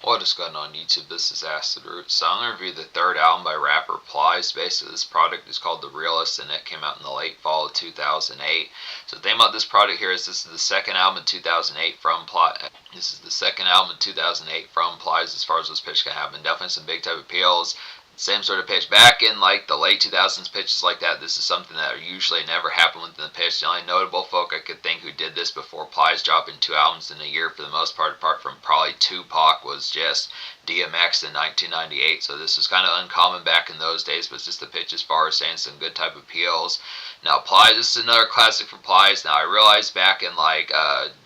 What is going on YouTube? This is Acid Root. So I'm going to review the third album by rapper Plies. Basically, this product is called The Realist, and it came out in the late fall of 2008. So the thing about this product here is this is the second album in 2008 from Plies. This is the second album in 2008 from Plies as far as this pitch can happen. Definitely some big type appeals. Same sort of pitch. Back in like the late 2000s pitches like that, this is something that usually never happened within the pitch. The only notable folk I could think who did this before Plies dropping 2 albums in a year for the most part, apart from probably Tupac, was just DMX in 1998. So this was kind of uncommon back in those days, but it's just the pitch as far as saying some good type appeals. Now Plies, this is another classic for Plies. Now I realized back in like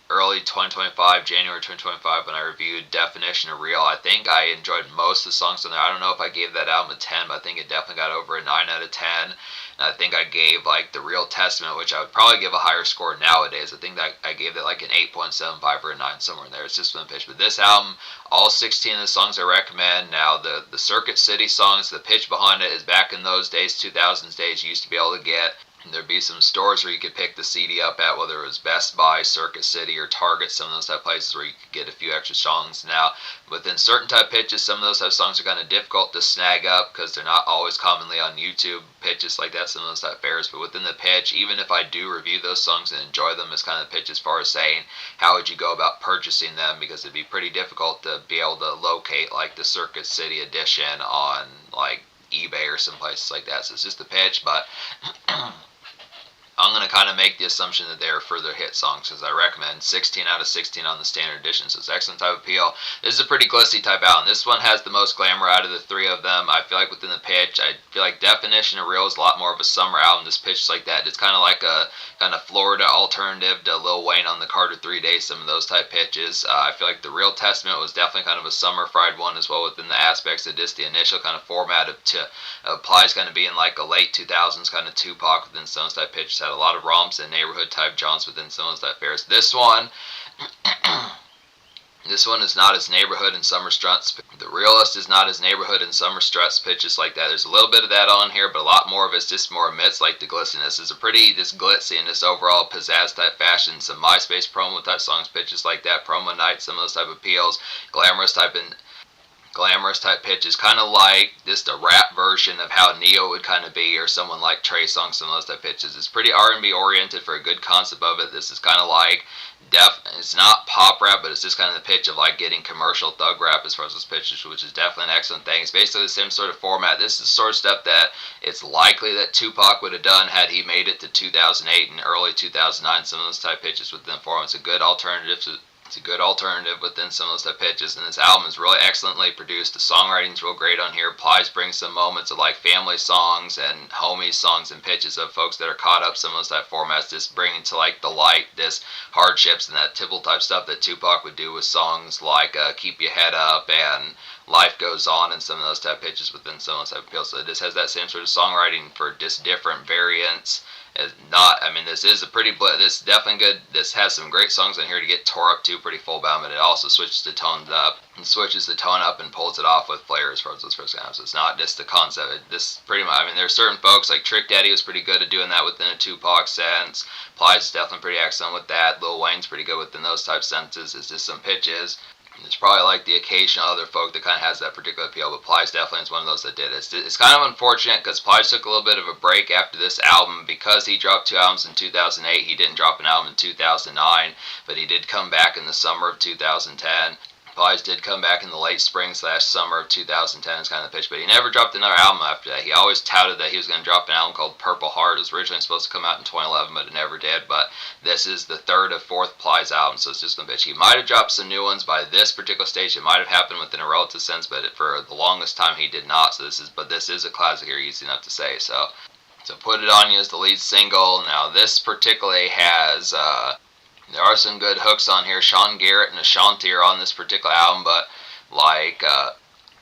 early 2025, January 2025, when I reviewed Definition of Real, I think I enjoyed most of the songs on there. I don't know if I gave that album a 10, but I think it definitely got over a 9 out of 10. And I think I gave like The Real Testament, which I would probably give a higher score nowadays. I think that I gave it like an 8.75 or a 9, somewhere in there. It's just been pitch. But this album, all 16 of the songs I recommend. Now the Circuit City songs, the pitch behind it is back in those days, 2000s days, you used to be able to get. There'd be some stores where you could pick the CD up at, whether it was Best Buy, Circuit City, or Target, some of those type places where you could get a few extra songs. Now, within certain type pitches, some of those type songs are kind of difficult to snag up because they're not always commonly on YouTube pitches like that, some of those type fares. But within the pitch, even if I do review those songs and enjoy them, it's kind of the pitch as far as saying how would you go about purchasing them, because it'd be pretty difficult to be able to locate like the Circuit City edition on like eBay or some places like that. So it's just the pitch, but I'm going to kind of make the assumption that they're further hit songs, because I recommend 16 out of 16 on the standard edition, so it's excellent type appeal. This is a pretty glissy type album. This one has the most glamour out of the three of them. I feel like within the pitch, I feel like Definition of Real is a lot more of a summer album. This pitch is like that. It's kind of like a kind of Florida alternative to Lil Wayne on the Carter 3 Days, some of those type pitches. I feel like The Real Testament was definitely kind of a summer fried one as well, within the aspects of just the initial kind of format of Plies kind of being like a late 2000s kind of Tupac within some type pitches. Had a lot of romps and neighborhood type jaunts within some of those type fairs. This one is not as neighborhood and summer struts. The Realist is not as neighborhood and summer struts pitches like that. There's a little bit of that on here, but a lot more of it's just more amidst like the glissiness. It's a pretty just glitzy and this overall pizzazz type fashion. Some MySpace promo type songs, pitches like that, promo night, some of those type appeals, glamorous type pitches, kind of like just a rap version of how Neo would kind of be, or someone like Trey Songz, some of those type pitches. It's pretty R&B oriented for a good concept of it. This is kind of like it's not pop rap, but it's just kind of the pitch of like getting commercial thug rap as far as those pitches, which is definitely an excellent thing. It's basically the same sort of format. This is the sort of stuff that it's likely that Tupac would have done had he made it to 2008 and early 2009. Some of those type pitches within the form. It's a good alternative to It's a good alternative within some of those type pitches, and this album is really excellently produced. The songwriting's real great on here. Plies brings some moments of like family songs and homies songs and pitches of folks that are caught up some of those type formats, just bringing to like the light this hardships and that typical type stuff that Tupac would do with songs like Keep Your Head Up and Life Goes On, and some of those type pitches within some of those type appeals. So it just has that same sort of songwriting for just different variants. This is a pretty, this is definitely good. This has some great songs on here to get tore up to, pretty full bound, but it also switches the tone up and pulls it off with flair as far as those first albums. So it's not just the concept. This pretty much, there's certain folks like Trick Daddy was pretty good at doing that within a Tupac sense. Plies is definitely pretty excellent with that. Lil Wayne's pretty good within those type senses. It's just some pitches. It's probably like the occasional other folk that kind of has that particular appeal, but Plies definitely is one of those that did. It's kind of unfortunate because Plies took a little bit of a break after this album because he dropped 2 albums in 2008. He didn't drop an album in 2009, but he did come back in the summer of 2010. Plies did come back in the late spring/summer of 2010 as kind of the pitch, but he never dropped another album after that. He always touted that he was going to drop an album called Purple Heart. It was originally supposed to come out in 2011, but it never did. But this is the third of fourth Plies album, so it's just a bitch. He might have dropped some new ones by this particular stage. It might have happened within a relative sense, but for the longest time he did not. So this is a classic here, easy enough to say. So Put It On You is the lead single. Now this particularly has there are some good hooks on here. Sean Garrett and Ashanti are on this particular album, but like a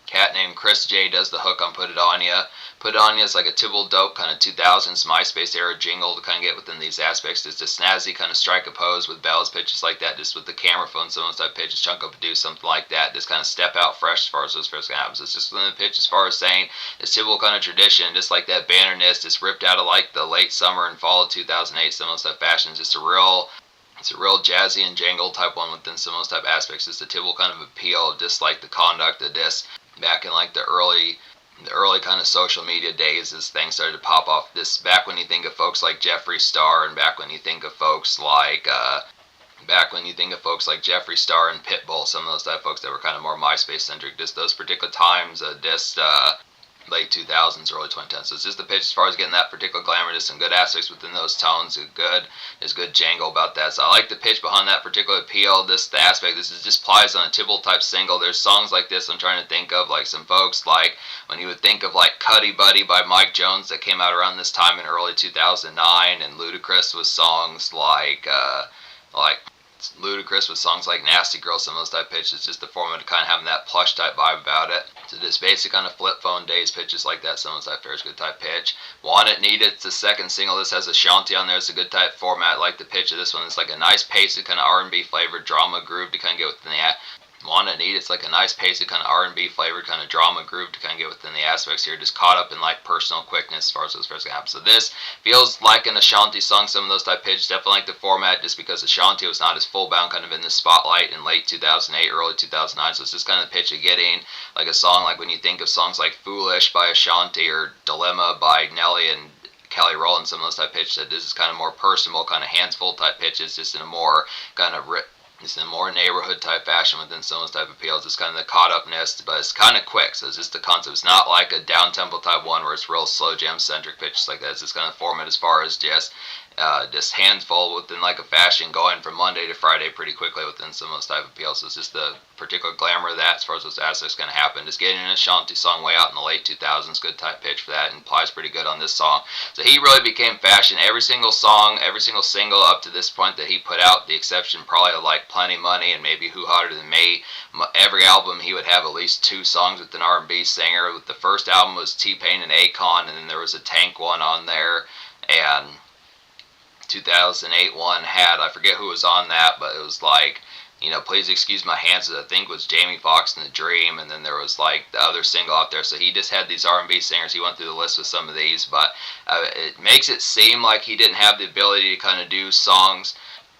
cat named Chris J does the hook on Put It On Ya. Put It On Ya is like a typical dope kind of 2000s MySpace era jingle to kind of get within these aspects. It's a snazzy kind of strike a pose with bells, pitches like that, just with the camera phone, some of those type pitches, chunk up a do something like that, just kind of step out fresh as far as those first albums. It's just within the pitch as far as saying it's typical kind of tradition, just like that bannerness, just ripped out of like the late summer and fall of 2008, some of those type fashions, just a real It's a real jazzy and jangle type one within some of those type aspects. It's the typical kind of appeal, just like the conduct of this back in like the early kind of social media days as things started to pop off. This back when you think of folks like Jeffree Star, and back when you think of folks like Jeffree Star and Pitbull, some of those type of folks that were kind of more MySpace centric. Just those particular times, late 2000s, early 2010s. So it's just the pitch as far as getting that particular glamour. There's some good aspects within those tones. There's good jangle about that. So I like the pitch behind that particular appeal. The aspect. This is just Plies on a typical type single. There's songs like this I'm trying to think of, like some folks like when you would think of like Cuddy Buddy by Mike Jones that came out around this time in early 2009, and Ludacris with songs like Ludacris with songs like Nasty Girl, some of those type pitches, just the format of kind of having that plush type vibe about it. So just basic kind of flip phone days pitches like that, some of those type fair is good type pitch. Want It, Need It, it's the second single. This has a shanty on there. It's a good type format. Like the pitch of this one. It's like a nice paced kind of R&B flavored drama groove to kind of get within the Want It, Need It's like a nice paced kind of R&B flavored kind of drama groove to kind of get within the aspects here, just caught up in like personal quickness as far as those first happen. So this feels like an Ashanti song, some of those type pitches. Definitely like the format just because Ashanti was not as full bound kind of in the spotlight in late 2008, early 2009. So it's just kind of the pitch of getting like a song like when you think of songs like Foolish by Ashanti or Dilemma by Nelly and Kelly Rowland, some of those type pitches. That this is kind of more personal, kind of hands full type pitches, just in a more kind of it's in a more neighborhood type fashion within some of those type of appeals. It's kind of the caught upness, but it's kind of quick. So it's just the concept. It's not like a down tempo type one where it's real slow jam centric pitches like that. It's just kind of format as far as just handful within like a fashion going from Monday to Friday pretty quickly within some of those type of appeals. So it's just the particular glamour of that as far as those aspects going to happen. Just getting an Ashanti song way out in the late 2000s, good type pitch for that, and applies pretty good on this song. So he really became fashion. Every single song, every single single up to this point that he put out, the exception probably of like Plenty Money and maybe Who Hotter Than Me, every album he would have at least 2 songs with an R&B singer. With the first album was T-Pain and Akon, and then there was a Tank one on there, and 2008 one had, I forget who was on that, but it was like, Please Excuse My Hands, I think was Jamie Foxx and The Dream, and then there was like the other single out there. So he just had these R&B singers. He went through the list with some of these, but it makes it seem like he didn't have the ability to kind of do songs.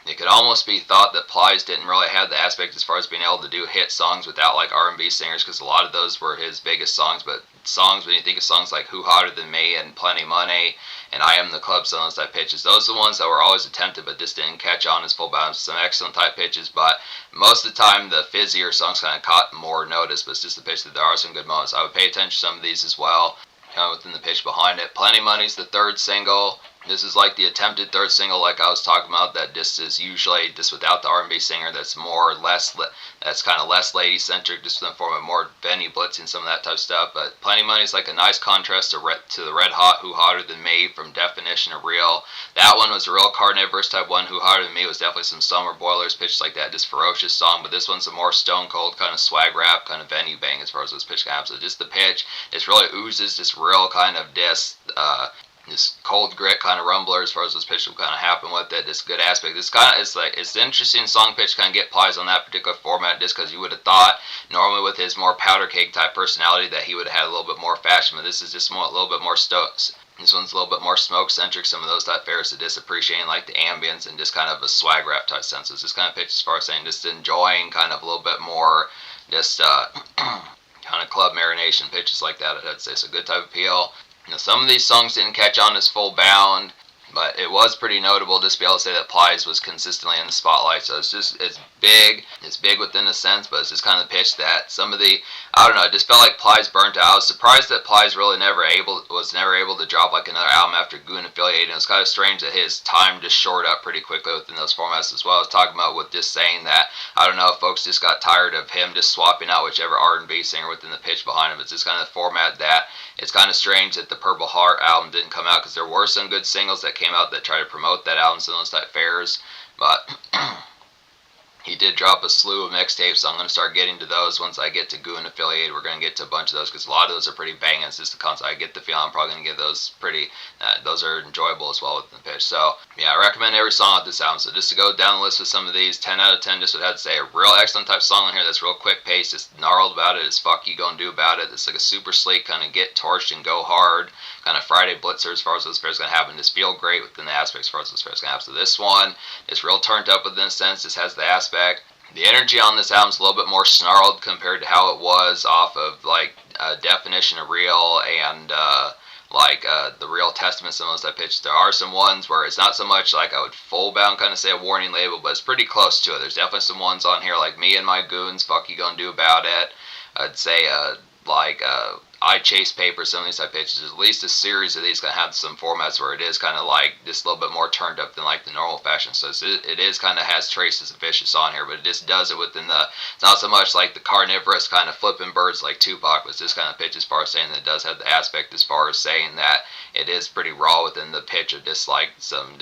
It could almost be thought that Plies didn't really have the aspect as far as being able to do hit songs without like R&B singers, because a lot of those were his biggest songs. But songs, when you think of songs like Who Hotter Than Me and Plenty Money and I Am the Club, some of those type pitches, those are the ones that were always attempted but just didn't catch on as full bounds. Some excellent type pitches, but most of the time the fizzier songs kind of caught more notice. But it's just the pitch that there are some good moments. I would pay attention to some of these as well, kind of within the pitch behind it. Plenty Money's the third single. This is like the attempted third single, like I was talking about, that just is usually just without the R&B singer. That's more or less, that's kind of less lady centric, just in the form of more Benny Blitz and some of that type of stuff. But Plenty Money is like a nice contrast to the Red Hot Who Hotter Than Me from Definition of Real. That one was a real Carnivorous type one. Who Hotter Than Me was definitely some Summer Boilers pitches like that, just ferocious song. But this one's a more stone cold kind of swag rap, kind of venue bang as far as those pitch gaps. So just the pitch, it really oozes just real kind of this cold grit kind of rumbler as far as this pitch will kind of happen with it. This good aspect. It's an interesting song pitch, kind of get Plies on that particular format, just because you would have thought normally with his more powder cake type personality that he would have had a little bit more fashion, but this is just a little bit more stokes. This one's a little bit more smoke centric. Some of those type fares to just appreciating like the ambience and just kind of a swag rap type sense. So it's just kind of pitch as far as saying just enjoying kind of a little bit more just kind of club marination pitches like that. I'd say it's a good type of appeal. Some of these songs didn't catch on as full bound, but it was pretty notable just to be able to say that Plies was consistently in the spotlight. So it's big within a sense, but it's just kind of the pitch that some of the, I don't know, it just felt like Plies burnt out. I was surprised that Plies really was never able to drop like another album after Goon affiliated. It was kind of strange that his time just shored up pretty quickly within those formats as well. I was talking about with just saying that, I don't know if folks just got tired of him just swapping out whichever R&B singer within the pitch behind him. It's just kind of the format that it's kind of strange that the Purple Heart album didn't come out, because there were some good singles that came out that tried to promote that album, some of those type fairs, but he did drop a slew of mixtapes, so I'm going to start getting to those once I get to Goon affiliated. We're going to get to a bunch of those, because a lot of those are pretty banging. It's just the concept. I get the feeling I'm probably going to get those pretty, those are enjoyable as well within the pitch. So, yeah, I recommend every song of this album. So just to go down the list with some of these, 10 out of 10, just would have to say a real excellent type song on here that's real quick paced, just gnarled about it. It's fuck you gonna do about it. It's like a super sleek kind of get torched and go hard kind of Friday blitzer as far as those pairs going to happen. Just feel great within the aspect as far as those pairs going to happen. So this one is real turned up within a sense. This has the aspect. The energy on this album is a little bit more snarled compared to how it was off of like Definition of Real and the Real Testament, some of those type pitches. There are some ones where it's not so much like I would full bound kind of say a warning label, but it's pretty close to it. There's definitely some ones on here like Me and My Goons, Fuck You Gonna Do About It. I'd say I Chase Paper, some of these type pitches. At least a series of these gonna have some formats where it is kind of like just a little bit more turned up than like the normal fashion. So it is kind of has traces of Vicious on here, but it just does it within the. It's not so much like the carnivorous kind of flipping birds like Tupac, but it's this kind of pitch as far as saying that it does have the aspect as far as saying that it is pretty raw within the pitch of just like some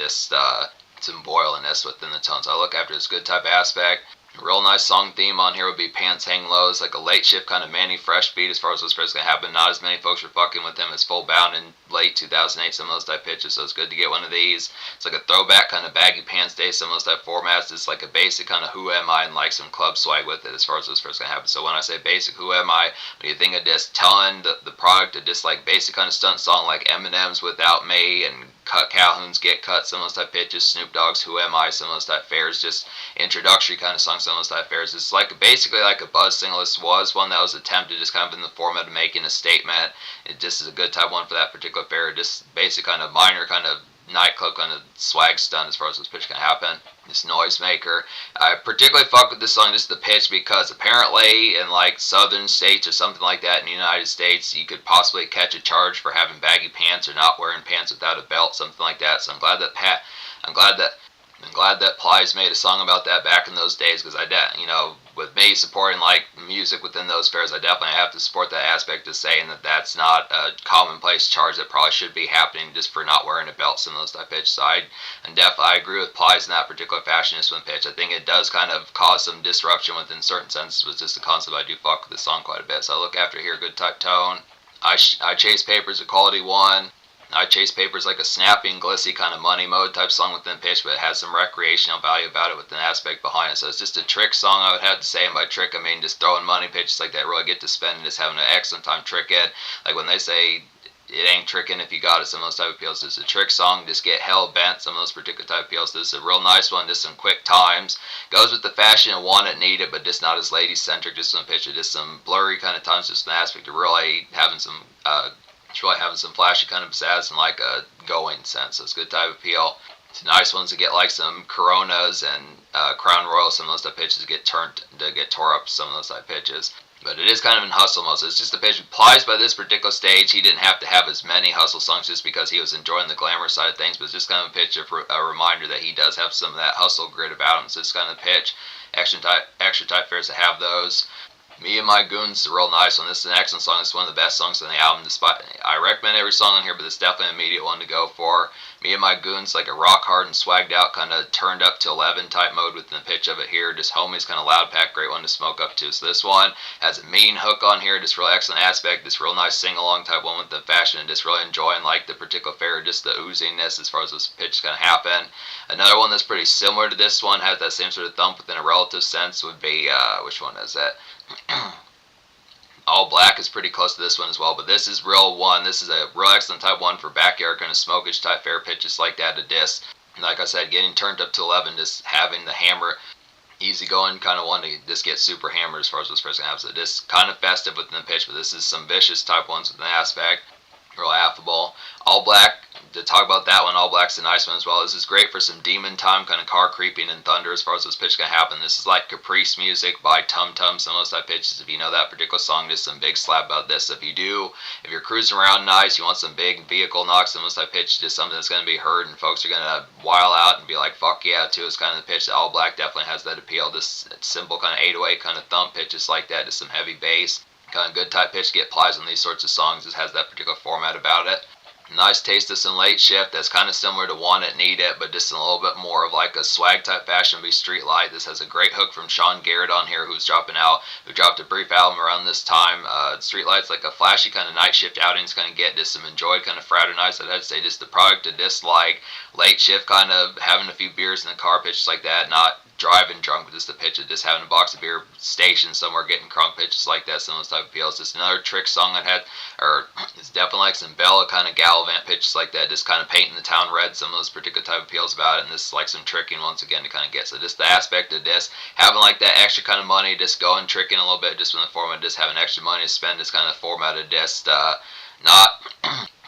boiliness within the tones. So I look after this good type aspect. A real nice song theme on here would be Pants Hang Low. It's like a late shift kind of Manny Fresh beat as far as what's going to happen. Not as many folks are fucking with him as Full Bound in late 2008, some of those type pitches, so it's good to get one of these. It's like a throwback kind of Baggy Pants Day, some of those type formats. It's like a basic kind of Who Am I and like some club swag with it as far as what's going to happen. So when I say basic Who Am I, when you think of just telling the product of just like basic kind of stunt song like Eminem's Without Me and Cut Calhoun's Get Cut, some of those type pitches, Snoop Dogg's Who Am I, some of those type fares, just introductory kind of songs, some of those type fares. It's like basically like a buzz single. This was one that was attempted just kind of in the format of making a statement. It just is a good type one for that particular fare. Just basic kind of minor kind of nightclub kind of swag stunt as far as this pitch can happen. This Noisemaker. I particularly fuck with this song, just the pitch, because apparently in like southern states or something like that in the United States, you could possibly catch a charge for having baggy pants or not wearing pants without a belt, something like that. So I'm glad that Plies made a song about that back in those days, because with me supporting like music within those fairs, I definitely have to support that aspect of saying that that's not a commonplace charge that probably should be happening just for not wearing a belt, some of those type pitch. So I agree with Plies in that particular fashion, this one pitch. I think it does kind of cause some disruption within certain senses with just the concept. I do fuck with this song quite a bit. So I look after here, good type tone. I Chase Papers, a quality one. I Chase Papers like a snapping, glissy kind of money mode type song within pitch, but it has some recreational value about it with an aspect behind it. So it's just a trick song, I would have to say. And by trick, I mean just throwing money pitches like that, really get to spend and just having an excellent time trick it. Like when they say it ain't tricking if you got it, some of those type of appeals. It's a trick song, just get hell bent, some of those particular type of appeals. This is a real nice one, just some quick times. Goes with the fashion and want it, need it, but just not as lady-centric, just some pitch, just some blurry kind of times, just an aspect of really having some it's really having some flashy kind of pizzazz and like a going sense. So it's a good type of appeal. It's nice ones to get like some Coronas and Crown Royal, some of those type pitches get tore up, some of those type pitches. But it is kind of in hustle mode. So it's just a pitch. Plies by this particular stage, he didn't have to have as many hustle songs just because he was enjoying the glamour side of things. But it's just kind of a pitch of a reminder that he does have some of that hustle grit about him. So it's kind of a pitch. Extra type fairs to have those. Me and My Goons is a real nice one. This is an excellent song. It's one of the best songs on the album. I recommend every song on here, but it's definitely an immediate one to go for. Me and My Goons, like a rock hard and swagged out, kind of turned up to 11 type mode within the pitch of it here. Just homies, kind of loud pack, great one to smoke up to. So this one has a mean hook on here, just real excellent aspect. This real nice sing along type one with the fashion, and just really enjoying like the particular fare, just the ooziness as far as this pitch is gonna happen. Another one that's pretty similar to this one, has that same sort of thump within a relative sense, would be which one is that? All Black is pretty close to this one as well, but this is real one. This is a real excellent type one for backyard kind of smokish type fair pitches like that to disc. Like I said, getting turned up to 11, just having the hammer, easy going kind of one to just get super hammered as far as what's first going to happen. So just kind of festive within the pitch, but this is some vicious type ones with an aspect. Real affable. All Black, to talk about that one, All Black's a nice one as well. This is great for some demon time, kind of car creeping and thunder as far as this pitch can happen. This is like Caprice music by Tum Tum, some of those type pitches. If you know that particular song, just some big slap about this. If you're cruising around nice, you want some big vehicle knocks, some of those type pitches, just something that's going to be heard and folks are going to while out and be like, fuck yeah, too. It's kind of the pitch that All Black definitely has that appeal. This simple kind of 808 kind of thump pitches like that, just some heavy bass. Kind of good type pitch to get Plies on these sorts of songs. Just has that particular format about it. Nice taste of some late shift that's kind of similar to Want It, Need It, but just in a little bit more of like a swag type fashion. Be Streetlight. This has a great hook from Sean Garrett on here, who dropped a brief album around this time. Streetlight's like a flashy kind of night shift outing. It's going to get just some enjoyed kind of fraternize. I'd say just the product of this like late shift kind of having a few beers in the car, pitches like that, not driving drunk with just the pitch of just having a box of beer stationed somewhere, getting crunk pitches like that, some of those type of appeals. Just another trick song I had, or it's definitely like some Bella kind of gallivant pitches like that, just kind of painting the town red, some of those particular type of appeals about it, and this is like some tricking once again to kind of get. So just the aspect of this, having like that extra kind of money, just going tricking a little bit, just from the format, just having extra money to spend, this kind of format of just not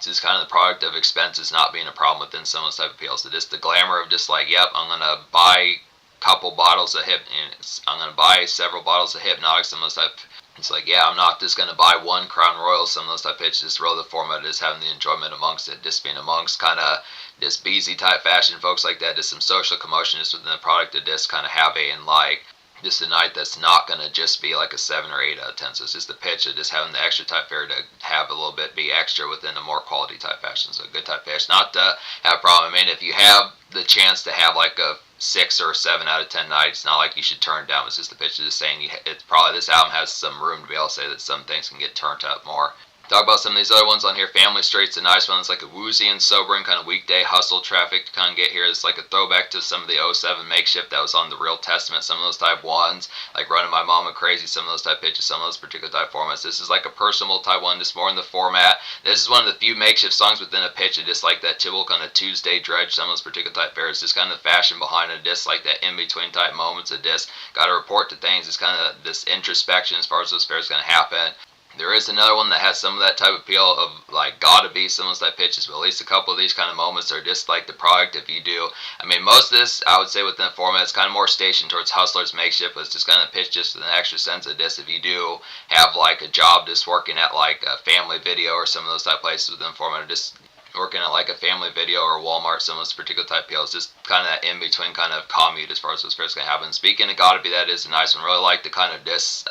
just kind of the product of expenses not being a problem within some of those type of appeals. So just the glamour of just like, yep, I'm gonna buy couple bottles of I'm going to buy several bottles of Hypnotic, some of those type. It's like, yeah, I'm not just going to buy one Crown Royal, some of those type pitches, just roll the format, just having the enjoyment amongst it, just being amongst kind of this BZ type fashion folks like that, just some social commotion just within the product of just kind of having like just a night that's not going to just be like a 7 or 8 out of 10. So it's just the pitch of just having the extra type fare to have a little bit be extra within a more quality type fashion. So a good type fish, not to have a problem. I mean, if you have the chance to have like a 6 or 7 out of 10 nights, it's not like you should turn it down. It's just the pitch of just saying it's probably this album has some room to be able to say that some things can get turned up more. Talk about some of these other ones on here. Family Street's a nice one. It's like a woozy and sobering kind of weekday hustle traffic to kind of get here. It's like a throwback to some of the '07 makeshift that was on the Real Testament. Some of those type ones, like Running My Mama Crazy, some of those type pitches, some of those particular type formats. This is like a personal type one, just more in the format. This is one of the few makeshift songs within a pitch. It just like that typical kind of Tuesday dredge, some of those particular type fares. Just kind of the fashion behind it, just like that in-between type moments of just got to report to things. It's kind of this introspection as far as those fares going to happen. There is another one that has some of that type of appeal of like gotta be some of those type pitches, but at least a couple of these kind of moments are just like the product. If you do, I mean, most of this I would say within the format is kind of more stationed towards Hustlers makeshift, but it's just kind of pitched just with an extra sense of this. If you do have like a job just working at like a family video or some of those type places within the format, or just working at like a family video or Walmart, some of those particular type appeals, just kind of that in between kind of commute as far as what's first gonna happen. Speaking of gotta be, that is a nice one. Really like the kind of this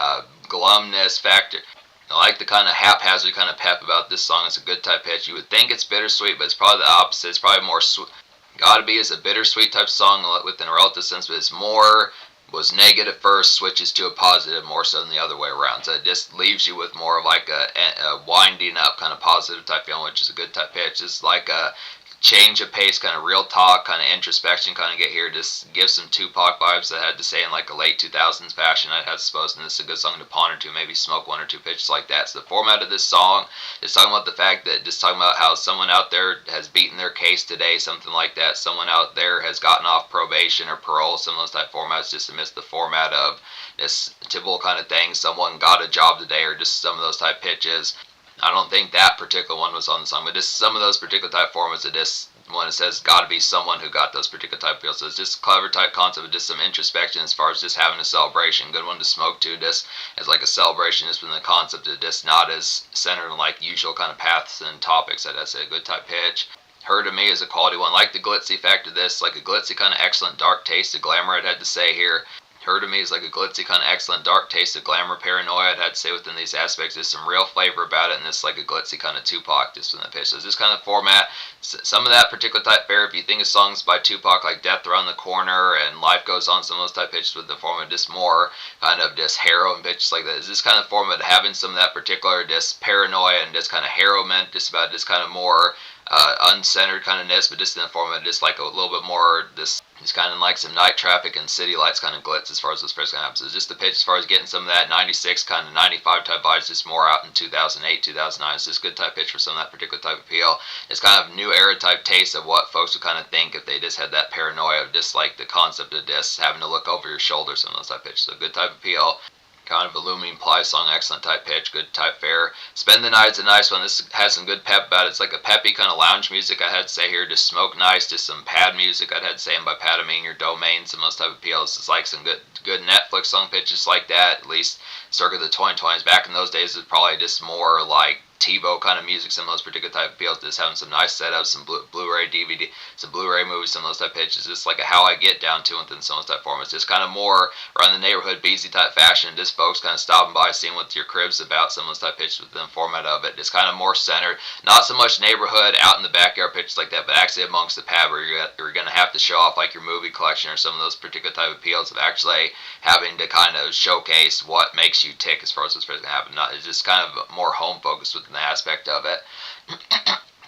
glumness factor. I like the kind of haphazard kind of pep about this song. It's a good type pitch. You would think it's bittersweet, but it's probably the opposite. It's probably more sweet. Gotta Be is a bittersweet type song within a relative sense, but it's more was negative first, switches to a positive more so than the other way around. So it just leaves you with more of like a winding up kind of positive type feeling, which is a good type pitch. It's like a change of pace, kind of real talk, kind of introspection, kind of get here. Just give some Tupac vibes that I had to say in like a late 2000s fashion, I had supposed, and this is a good song to ponder to, maybe smoke 1 or 2 pitches like that. So the format of this song is talking about the fact that, just talking about how someone out there has beaten their case today, something like that. Someone out there has gotten off probation or parole, some of those type formats, just amidst the format of this typical kind of thing. Someone got a job today, or just some of those type pitches. I don't think that particular one was on the song, but just some of those particular type formats of this one, it says gotta be someone who got those particular type of feels. So it's just a clever type concept of just some introspection as far as just having a celebration. Good one to smoke to, just as like a celebration, just within the concept of just not as centered on like usual kind of paths and topics. I'd say a good type pitch. Her to me is a quality one. Like the glitzy factor of this, like a glitzy kind of excellent dark taste of glamour, I'd had to say here. Her to me is like a glitzy kind of excellent dark taste of glamour paranoia. I'd have to say within these aspects there's some real flavor about it, and it's like a glitzy kind of Tupac just within the pitch. So it's this kind of format, some of that particular type fare. If you think of songs by Tupac like Death Around the Corner and Life Goes On, some of those type pitches with the format just more kind of just heroin pitches like that. It's this kind of format having some of that particular just paranoia and just kind of heroin, just about just kind of more uncentered kind of ness, but just in the format just like a little bit more this. It's kind of like some night traffic and city lights kind of glitz as far as those first kind of happens. So it's just the pitch as far as getting some of that 96 kind of 95 type vibes, just more out in 2008, 2009. It's just a good type pitch for some of that particular type of appeal. It's kind of new era type taste of what folks would kind of think if they just had that paranoia of just like the concept of just having to look over your shoulder, some of those type pitches. So good type appeal. Kind of a looming Plies song, excellent type pitch, good type fare. Spend the Night's a nice one. This has some good pep about it. It's like a peppy kind of lounge music, I had to say here. Just smoke nice, just some pad music, I'd had to say. And by pad I mean your domain, some of those type of appeals. It's like some good Netflix song pitches like that, at least circa the 2020s. Back in those days, it was probably just more like TiVo kind of music, some of those particular type of appeals, just having some nice setups, some Blu-ray DVD, some Blu-ray movies, some of those type pitches, just like a how I get down to within some of those type formats, just kind of more around the neighborhood BZ type fashion, just folks kind of stopping by, seeing what your crib's about, some of those type pitches within the format of it, just kind of more centered, not so much neighborhood out in the backyard pitches like that, but actually amongst the pad where you're going to have to show off like your movie collection or some of those particular type of appeals of actually having to kind of showcase what makes you tick as far as what's going to happen. It's just kind of more home focused within the aspect of it.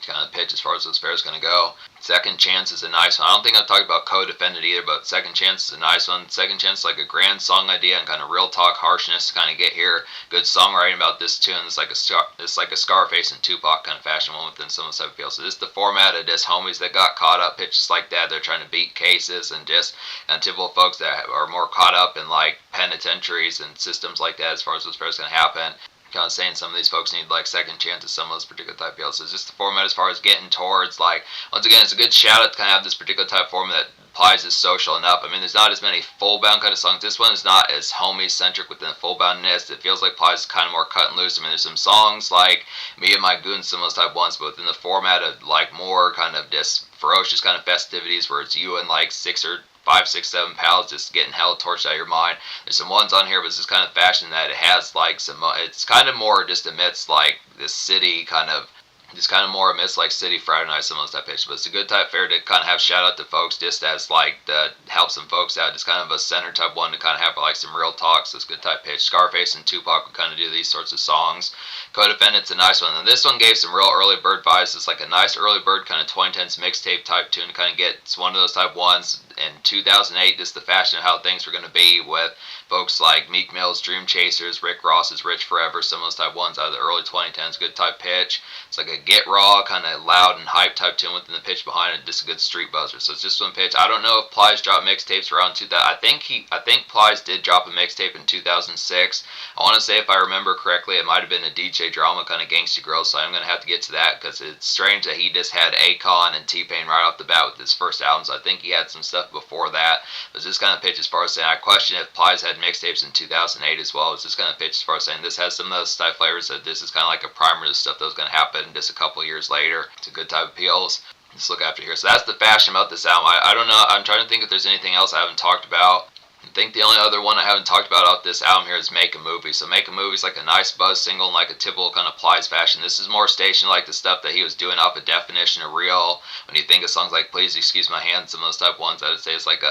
kind of pitch as far as those pairs going to go. Second Chance is a nice one. I don't think I've talked about Co-Defendant either, but Second Chance is a nice one. Second Chance is like a grand song idea and kind of real talk harshness to kind of get here. Good songwriting about this tune. It's like a Scarface and Tupac kind of fashion one within some of the type of feel. So this is the format of this homies that got caught up pitches like that. They're trying to beat cases and just typical folks that are more caught up in like penitentiaries and systems like that as far as what's going to happen. Kind of saying some of these folks need like second chances, some of those particular type deals. So it's just the format as far as getting towards like, once again, it's a good shout out to kind of have this particular type of format that Plies is social enough. I mean, there's not as many full bound kind of songs. This one is not as homie centric within the full boundness. It feels like Plies is kind of more cut and loose. I mean, there's some songs like Me and My Goons, some of those type ones, but within the format of like more kind of just ferocious kind of festivities where it's you and like 5, 6, 7 pals just getting hell torched out of your mind. There's some ones on here, but it's just kind of fashion that it has like some, it's kind of more just amidst like this city kind of, just kind of more amidst like City Friday Night, some of those type pitches. But it's a good type fair to kind of have shout out to folks just as like to help some folks out. Just kind of a center type one to kind of have like some real talks. So it's a good type pitch. Scarface and Tupac would kind of do these sorts of songs. Co-Defendant's a nice one. And this one gave some real early bird vibes. It's like a nice early bird kind of 2010s mixtape type tune to kind of get, it's one of those type ones. In 2008, just the fashion of how things were going to be with folks like Meek Mill's Dream Chasers, Rick Ross's Rich Forever, some of those type ones out of the early 2010s. Good type pitch. It's like a get raw, kind of loud and hype type tune within the pitch behind it. Just a good street buzzer. So it's just one pitch. I don't know if Plies dropped mixtapes around 2000. I think Plies did drop a mixtape in 2006. I want to say, if I remember correctly, it might have been a DJ Drama kind of Gangsta Grill. So I'm going to have to get to that because it's strange that he just had Akon and T-Pain right off the bat with his first album. So I think he had some stuff before that. But it's just kind of pitch as far as saying, I question if Plies had mixtapes in 2008 as well. It's just kind of pitch as far as saying this has some of those style flavors, that this is kind of like a primer of stuff that was going to happen just a couple years later. It's a good type of appeals. Let's look after here. So that's the fashion about this album. I don't know. I'm trying to think if there's anything else I haven't talked about. I think the only other one I haven't talked about off this album here is Make a Movie. So Make a Movie is like a nice buzz single and like a typical kind of Plies fashion. This is more station like the stuff that he was doing off of Definition of Real. When you think of songs like Please Excuse My Hand, some of those type ones, I would say it's like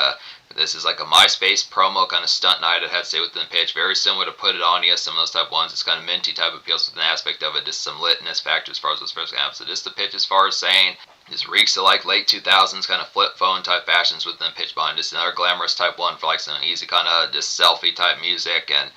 this is like a MySpace promo kind of stunt night, I'd have to say, within the pitch. Very similar to Put It On You, some of those type ones. It's kind of minty type appeals with an aspect of it, just some litness factor as far as what's supposed to happen. So just the pitch as far as saying, just reeks of like late 2000s kind of flip phone type fashions within the pitch behind. Just another glamorous type one for like some easy kind of just selfie type music and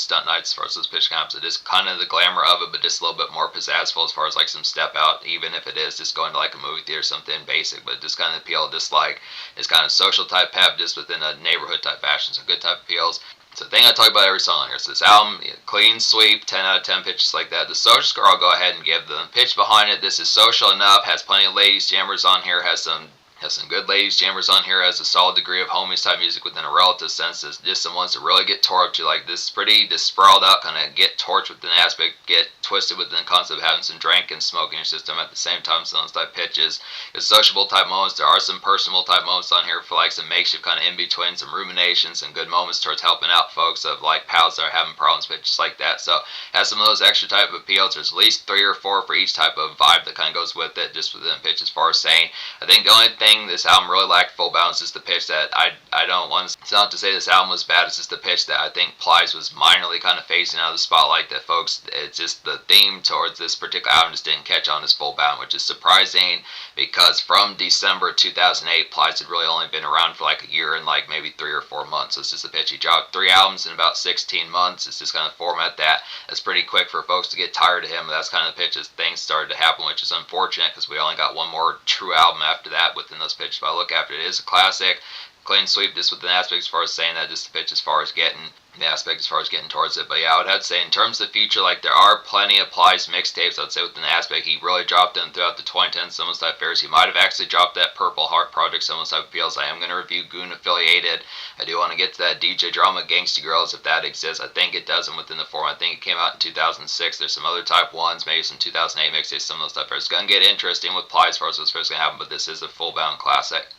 stunt nights as far as those pitch comps. It is kind of the glamour of it, but just a little bit more pizzazzful as far as like some step out, even if it is just going to like a movie theater, something basic, but just kind of appeal, just like it's kind of social type pep, just within a neighborhood type fashion. So good type appeals. So the thing I talk about every song on here. So this album, clean sweep, 10 out of 10 pitches like that. The social score I'll go ahead and give them. Pitch behind it, this is social enough, has plenty of ladies jammers on here, has some good ladies jammers on here, has a solid degree of homies type music within a relative sense. There's just some ones to really get tore up to, like this pretty, this sprawled out kind of get torched within the aspect, get twisted within the concept of having some drink and smoke in your system at the same time. Some of those type pitches, it's sociable type moments. There are some personal type moments on here for like some makeshift kind of in between, some ruminations, some good moments towards helping out folks of like pals that are having problems, pitches like that. So has some of those extra type of appeals. There's at least 3 or 4 for each type of vibe that kind of goes with it, just within the pitch as far as saying. I think the only thing this album really lacked full balance is the pitch that I don't want. It's not to say this album was bad, it's just the pitch that I think Plies was minorly kind of phasing out of the spotlight, that folks, it's just the theme towards this particular album just didn't catch on as full bound, which is surprising because from December 2008, Plies had really only been around for like a year and like maybe 3 or 4 months. So it's just a pitch. He dropped 3 albums in about 16 months. It's just kind of format that's pretty quick for folks to get tired of him. But that's kind of the pitch as things started to happen, which is unfortunate because we only got one more true album after that within those pitches. But I look after it is a classic, clean sweep, just with an aspect as far as saying that, just the pitch as far as getting the aspect as far as getting towards it. But yeah, I would have to say in terms of the future, like there are plenty of Plies mixtapes. I'd say within the aspect, he really dropped them throughout the 2010s, some of those type fairs. He might have actually dropped that Purple Heart project, some of those type of appeals. I am going to review Goon affiliated. I do want to get to that DJ Drama Gangsta Girls if that exists. I think it doesn't within the form. I think it came out in 2006. There's some other type ones, maybe some 2008 mixtapes, some of those type fairs. It's going to get interesting with Plies as far as what's first going to happen, but this is a full bound classic.